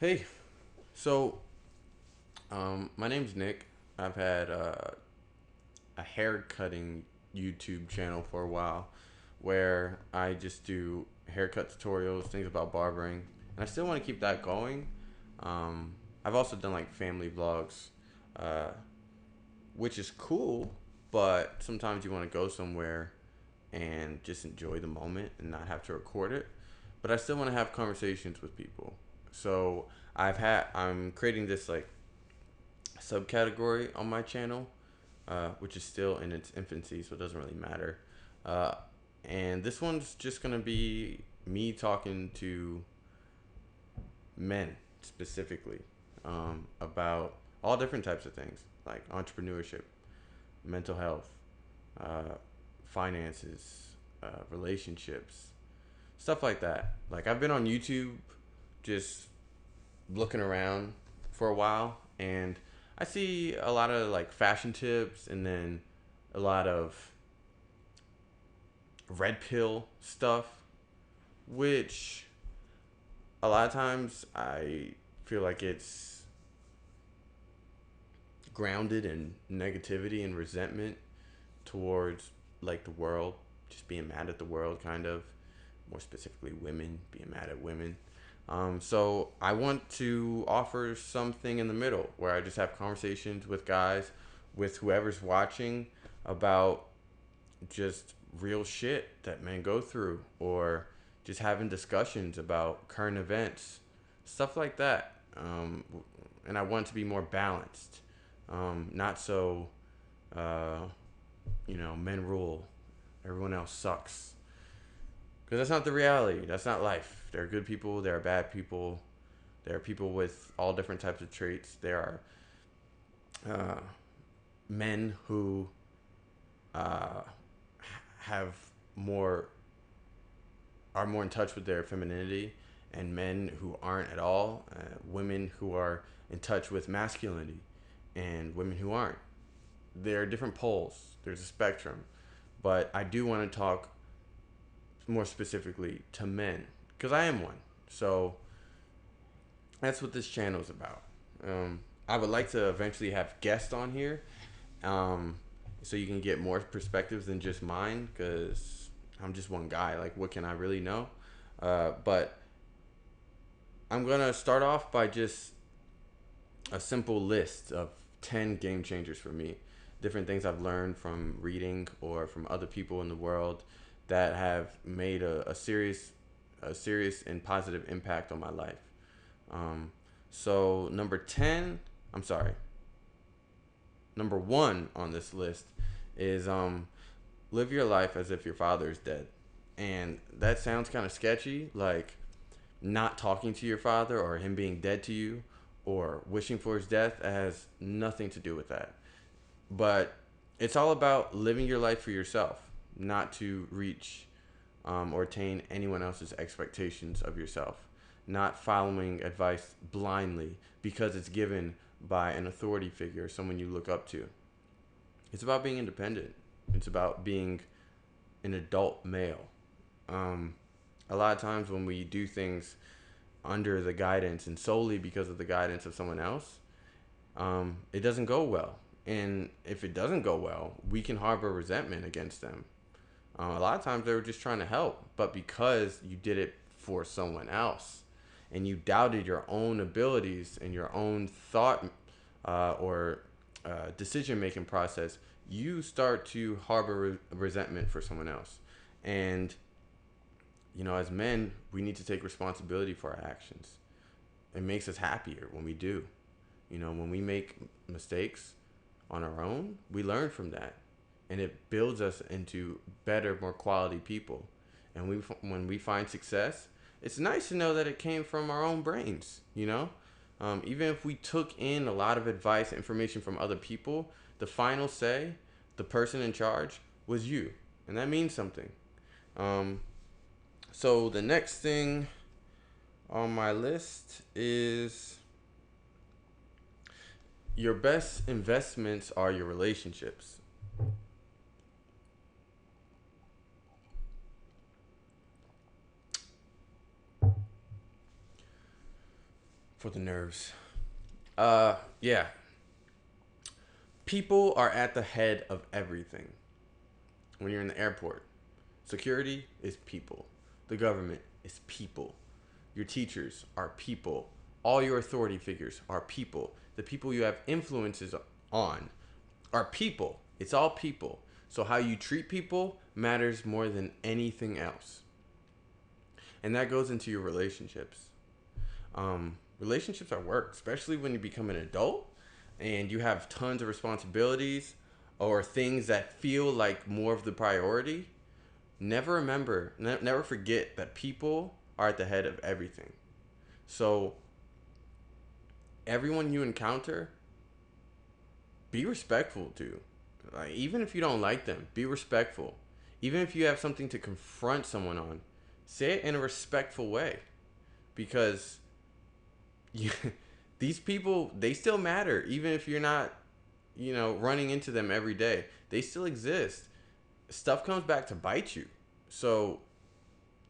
Hey, so my name's Nick. I've had a hair cutting YouTube channel for a while where I just do haircut tutorials, things about barbering, and I still want to keep that going. I've also done like family vlogs, uh, which is cool, but sometimes you want to go somewhere and just enjoy the moment and not have to record it. But I still want to have conversations with people. So I'm creating this like subcategory on my channel, which is still in its infancy, so it doesn't really matter. Uh, and this one's just gonna be me talking to men specifically about all different types of things like entrepreneurship, mental health, uh, finances, relationships, stuff like that. Like I've been on YouTube just looking around for a while, and I see a lot of like fashion tips and then a lot of red pill stuff, which a lot of times I feel like it's grounded in negativity and resentment towards like the world, just being mad at the world, kind of more specifically women, being mad at women. So I want to offer something in the middle where I just have conversations with guys, with whoever's watching, about just real shit that men go through, or just having discussions about current events, stuff like that. And I want to be more balanced, not so, uh, men rule, everyone else sucks. Because that's not the reality. That's not life. There are good people. There are bad people. There are people with all different types of traits. There are men who uh, have more are more in touch with their femininity, and men who aren't at all. Women who are in touch with masculinity, and women who aren't. There are different poles. There's a spectrum, but I do want to talk more specifically to men because I am one. So that's what this channel is about. I would like to eventually have guests on here, um, so you can get more perspectives than just mine because I'm just one guy. Like, what can I really know? But I'm gonna start off by just a simple list of 10 game changers for me. Different things I've learned from reading or from other people in the world that have made a serious and positive impact on my life. Um, so number 10, I'm sorry, number one on this list is live your life as if your father is dead. And that sounds kind of sketchy, like not talking to your father or him being dead to you or wishing for his death. It has nothing to do with that. But it's all about living your life for yourself, not to reach or attain anyone else's expectations of yourself, not following advice blindly because it's given by an authority figure, someone you look up to. It's about being independent. It's about being an adult male. Um, a lot of times when we do things under the guidance and solely because of the guidance of someone else, it doesn't go well. And if it doesn't go well, we can harbor resentment against them. A lot of times they were just trying to help, but because you did it for someone else and you doubted your own abilities and your own thought or decision making process, you start to harbor resentment for someone else. And, as men, we need to take responsibility for our actions. It makes us happier when we do. When we make mistakes on our own, we learn from that, and it builds us into better, more quality people. And when we find success, it's nice to know that it came from our own brains. Even if we took in a lot of advice, information from other people, the final say, the person in charge, was you, and that means something. Um, so the next thing on my list is your best investments are your relationships. for the nerves. Yeah. People are at the head of everything. When you're in the airport, security is people. The government is people. Your teachers are people. All your authority figures are people. The people you have influences on are people. It's all people. So how you treat people matters more than anything else. And that goes into your relationships. Relationships are work, especially when you become an adult and you have tons of responsibilities or things that feel like more of the priority. Never forget that people are at the head of everything. So everyone you encounter, be respectful to. Like, even if you don't like them, be respectful. Even if you have something to confront someone on, say it in a respectful way. Because you, these people, they still matter. Even if you're not, running into them every day. They still exist. Stuff comes back to bite you. So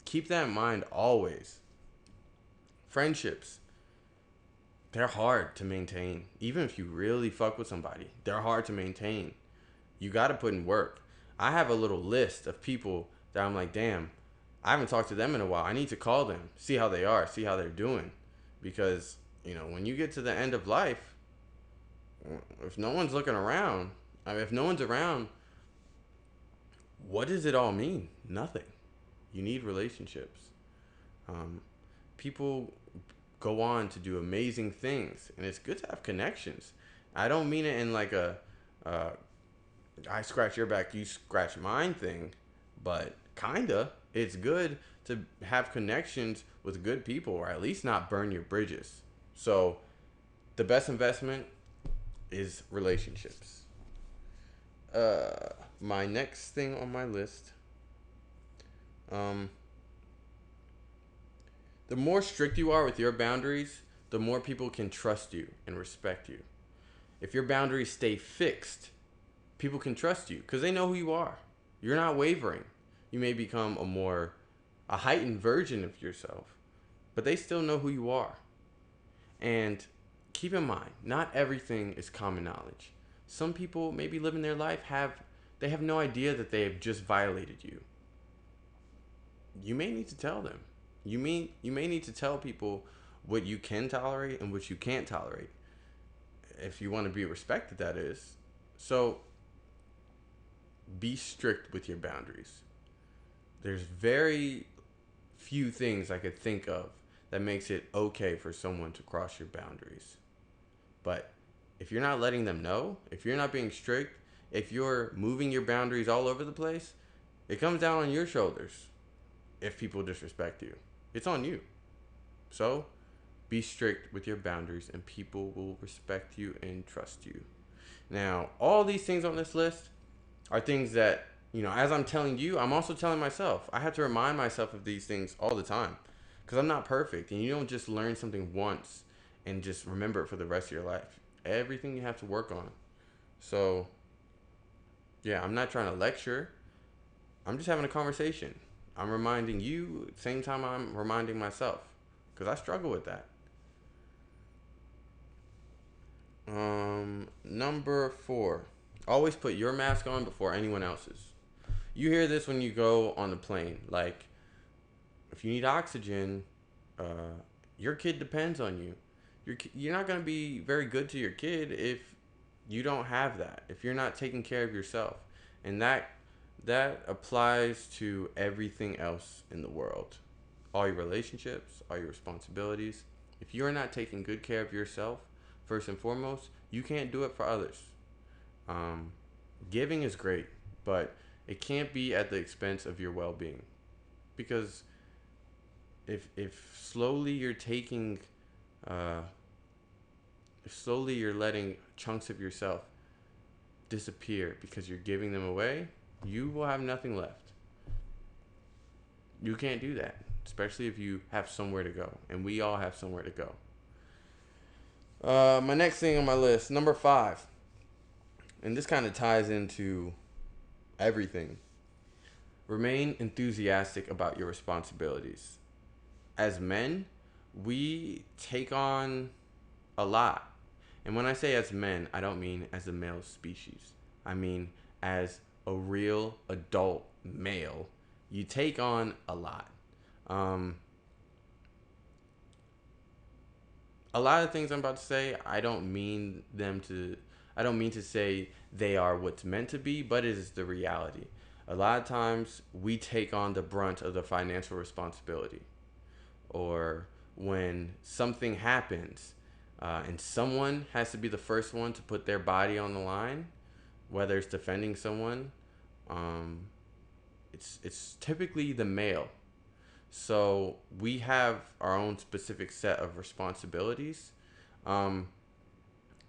keep that in mind always. Friendships, they're hard to maintain. Even if you really fuck with somebody, they're hard to maintain. You got to put in work. I have a little list of people that I'm like, damn, I haven't talked to them in a while. I need to call them, see how they are, see how they're doing. Because, when you get to the end of life, if no one's looking around, if no one's around, what does it all mean? Nothing. You need relationships. People go on to do amazing things, and it's good to have connections. I don't mean it in like a I scratch your back, you scratch mine thing, but kinda. It's good to have connections with good people, or at least not burn your bridges. So the best investment is relationships. My next thing on my list, the more strict you are with your boundaries, the more people can trust you and respect you. If your boundaries stay fixed, people can trust you because they know who you are. You're not wavering. You may become a heightened version of yourself, but they still know who you are. And keep in mind, not everything is common knowledge. Some people maybe living their life they have no idea that they have just violated you. You may need to tell them. You may need to tell people what you can tolerate and what you can't tolerate. If you want to be respected, that is. So be strict with your boundaries. There's very few things I could think of that makes it okay for someone to cross your boundaries. But if you're not letting them know, if you're not being strict, if you're moving your boundaries all over the place, it comes down on your shoulders. If people disrespect you, it's on you. So be strict with your boundaries and people will respect you and trust you. Now, all these things on this list are things that, as I'm telling you, I'm also telling myself. I have to remind myself of these things all the time because I'm not perfect. And you don't just learn something once and just remember it for the rest of your life. Everything you have to work on. So, yeah, I'm not trying to lecture. I'm just having a conversation. I'm reminding you at the same time I'm reminding myself because I struggle with that. Number 4, always put your mask on before anyone else's. You hear this when you go on the plane. Like, if you need oxygen, your kid depends on you. You're not going to be very good to your kid if you don't have that, if you're not taking care of yourself. And that applies to everything else in the world. All your relationships, all your responsibilities. If you're not taking good care of yourself, first and foremost, you can't do it for others. Giving is great, but it can't be at the expense of your well-being. Because if slowly you're letting chunks of yourself disappear because you're giving them away, you will have nothing left. You can't do that, especially if you have somewhere to go, and we all have somewhere to go. My next thing on my list, number 5, and this kind of ties into everything. Remain enthusiastic about your responsibilities. As men, we take on a lot. And when I say as men, I don't mean as a male species. I mean as a real adult male. You take on a lot. Um, a lot of things I'm about to say, I don't mean to say they are what's meant to be, but it is the reality. A lot of times we take on the brunt of the financial responsibility. Or when something happens, and someone has to be the first one to put their body on the line, whether it's defending someone, um, it's typically the male. So we have our own specific set of responsibilities, um,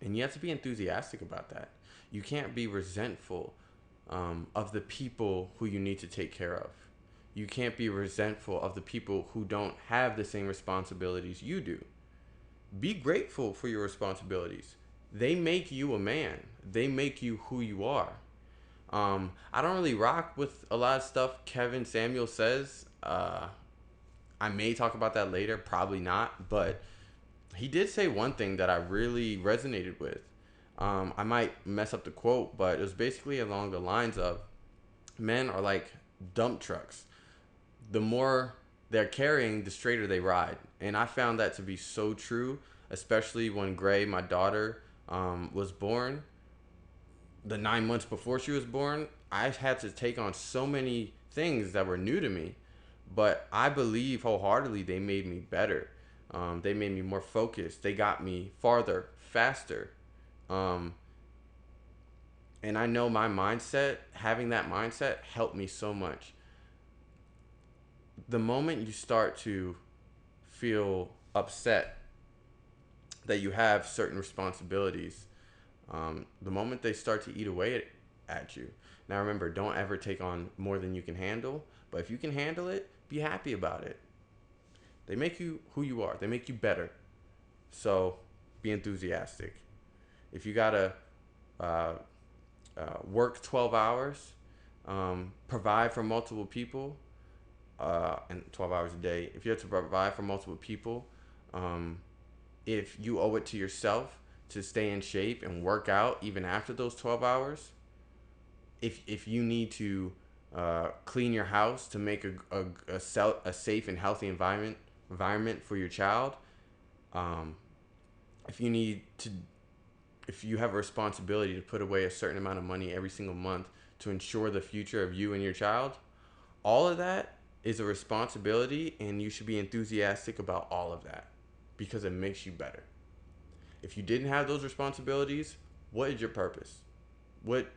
and you have to be enthusiastic about that. You can't be resentful of the people who you need to take care of. You can't be resentful of the people who don't have the same responsibilities you do. Be grateful for your responsibilities. They make you a man. They make you who you are. I don't really rock with a lot of stuff Kevin Samuel says. I may talk about that later, probably not, but he did say one thing that I really resonated with. I might mess up the quote, but it was basically along the lines of men are like dump trucks. The more they're carrying, the straighter they ride. And I found that to be so true, especially when Gray, my daughter, was born. The 9 months before she was born, I had to take on so many things that were new to me. But I believe wholeheartedly they made me better. They made me more focused. They got me farther, faster. Um, and I know my mindset, having that mindset, helped me so much. The moment you start to feel upset that you have certain responsibilities, the moment they start to eat away at you. Now remember, don't ever take on more than you can handle, but if you can handle it, be happy about it. They make you who you are, they make you better. So be enthusiastic. If you gotta uh, work 12 hours, provide for multiple people, and 12 hours a day, if you have to provide for multiple people, um, if you owe it to yourself to stay in shape and work out even after those 12 hours, if you need to clean your house to make a safe and healthy environment for your child, um, if you need to if you have a responsibility to put away a certain amount of money every single month to ensure the future of you and your child, all of that is a responsibility, and you should be enthusiastic about all of that because it makes you better. If you didn't have those responsibilities, what is your purpose? What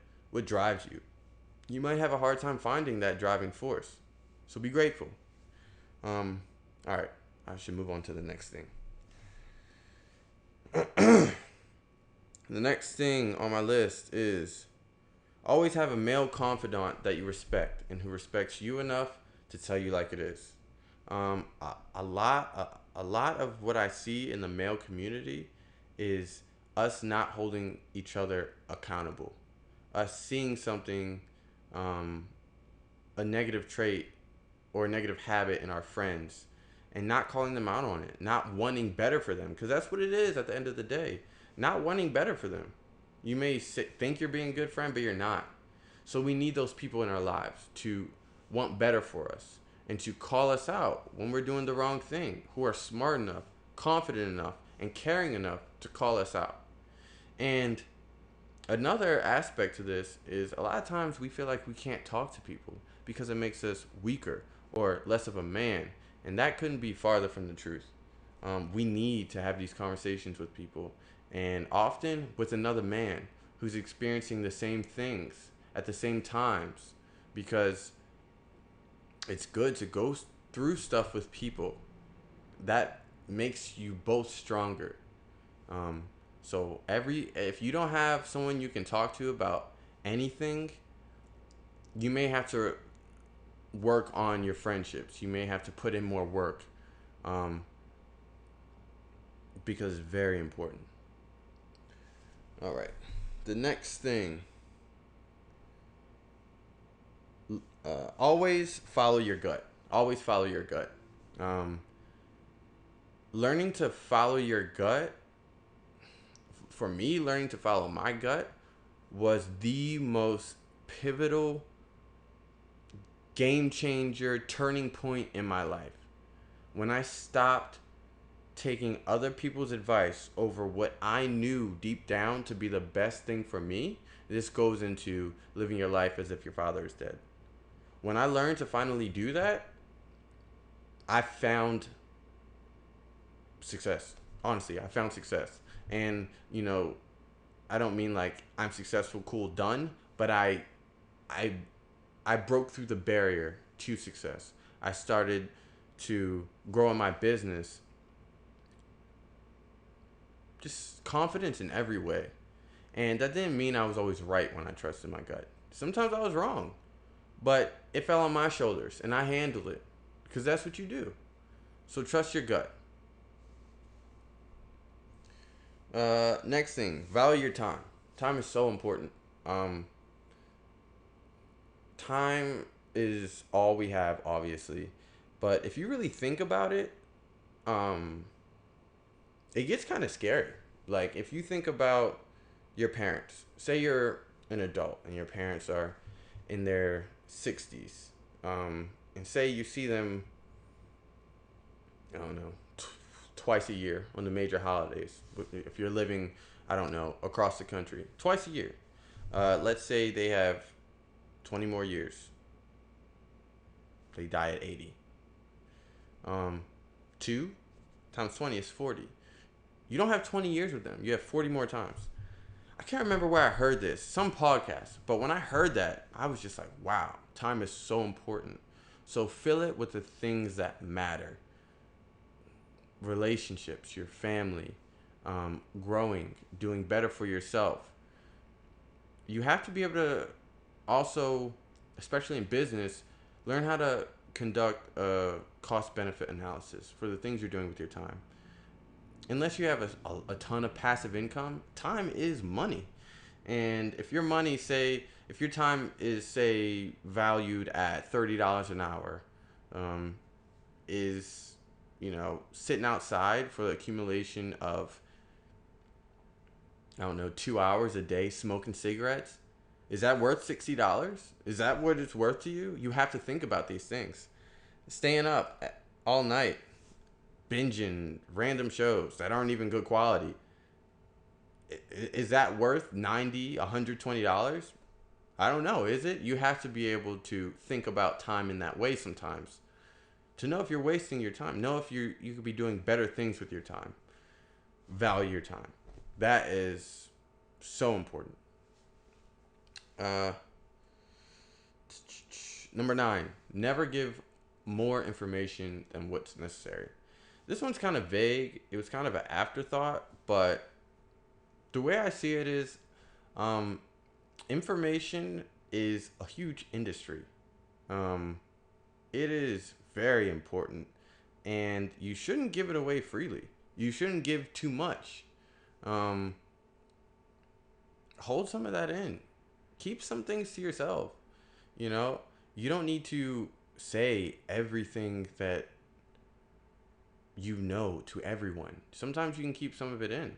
drives you? You might have a hard time finding that driving force. So be grateful. Um, all right, I should move on to the next thing. The next thing on my list is always have a male confidant that you respect and who respects you enough to tell you like it is. A lot of what I see in the male community is us not holding each other accountable, us seeing something, um, a negative trait or a negative habit in our friends, and not calling them out on it, not wanting better for them, because that's what it is at the end of the day, not wanting better for them. You may think you're being a good friend, but you're not. So we need those people in our lives to want better for us and to call us out when we're doing the wrong thing, who are smart enough, confident enough, and caring enough to call us out. And another aspect to this is a lot of times we feel like we can't talk to people because it makes us weaker or less of a man. And that couldn't be farther from the truth. We need to have these conversations with people, and often with another man who's experiencing the same things at the same times, because it's good to go through stuff with people that makes you both stronger. So if you don't have someone you can talk to about anything, you may have to work on your friendships. You may have to put in more work, um, because it's very important. All right. The next thing, always follow your gut. Always follow your gut. Um, learning to follow your gut, for me, learning to follow my gut was the most pivotal, game changer, turning point in my life. When I stopped taking other people's advice over what I knew deep down to be the best thing for me, this goes into living your life as if your father is dead. When I learned to finally do that, I found success. Honestly, I found success. And, I don't mean like I'm successful, cool, done, but I I broke through the barrier to success. I started to grow in my business, just confidence in every way. And that didn't mean I was always right when I trusted my gut. Sometimes I was wrong, but it fell on my shoulders and I handled it because that's what you do. So trust your gut. Next thing, value your time. Time is so important. Um, Time is all we have, obviously, but if you really think about it, um, it gets kind of scary. Like if you think about your parents, say you're an adult and your parents are in their 60s, and say you see them, I don't know, twice a year on the major holidays. If you're living, I don't know, across the country, twice a year. Let's say they have 20 more years. They die at 80. 2 times 20 is 40. You don't have 20 years with them. You have 40 more times. I can't remember where I heard this, some podcast, but when I heard that, I was just like, wow, time is so important. So fill it with the things that matter: relationships, your family, growing, doing better for yourself. You have to be able to also, especially in business, learn how to conduct a cost benefit analysis for the things you're doing with your time. Unless you have a ton of passive income, time is money. And if your money, say, if your time is, say, valued at $30 an hour, um, is, sitting outside for the accumulation of, I don't know, 2 hours a day smoking cigarettes, is that worth $60? Is that what it's worth to you? You have to think about these things. Staying up all night, binging random shows that aren't even good quality. Is that worth $90, $120? I don't know. Is it? You have to be able to think about time in that way sometimes. To know if you're wasting your time. Know if you could be doing better things with your time. Value your time. That is so important. Uh, Number 9. Never give more information than what's necessary. This one's kind of vague. It was kind of an afterthought, but the way I see it is, um, information is a huge industry. Um, it is very important, and you shouldn't give it away freely. You shouldn't give too much. Um, Hold some of that in. Keep some things to yourself. You know, you don't need to say everything that you know to everyone. Sometimes you can keep some of it in.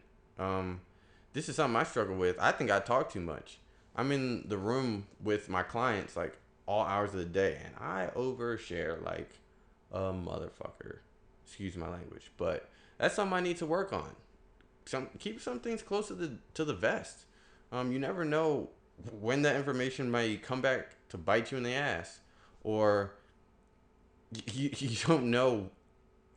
This is something I struggle with. I think I talk too much. I'm in the room with my clients like all hours of the day, and I overshare like a motherfucker. Excuse my language, but that's something I need to work on. Keep some things close to the vest. You never know when that information might come back to bite you in the ass, or you don't know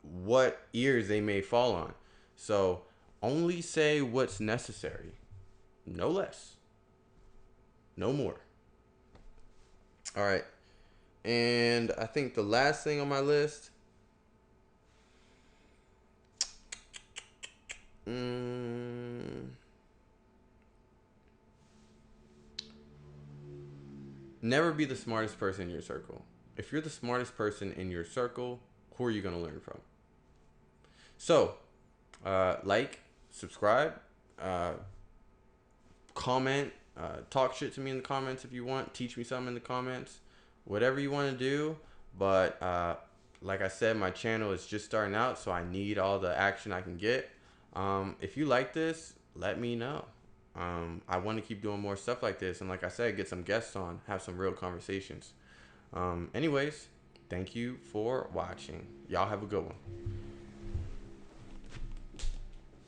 what ears they may fall on. So only say what's necessary, no less, no more. All right, and I think the last thing on my list, never be the smartest person in your circle. If you're the smartest person in your circle, who are you going to learn from? So, like, subscribe, uh, comment, talk shit to me in the comments if you want. Teach me something in the comments. Whatever you want to do. But like I said, my channel is just starting out, so I need all the action I can get. If you like this, let me know. I want to keep doing more stuff like this, and like I said, get some guests on, have some real conversations. Anyways, thank you for watching. Y'all have a good one.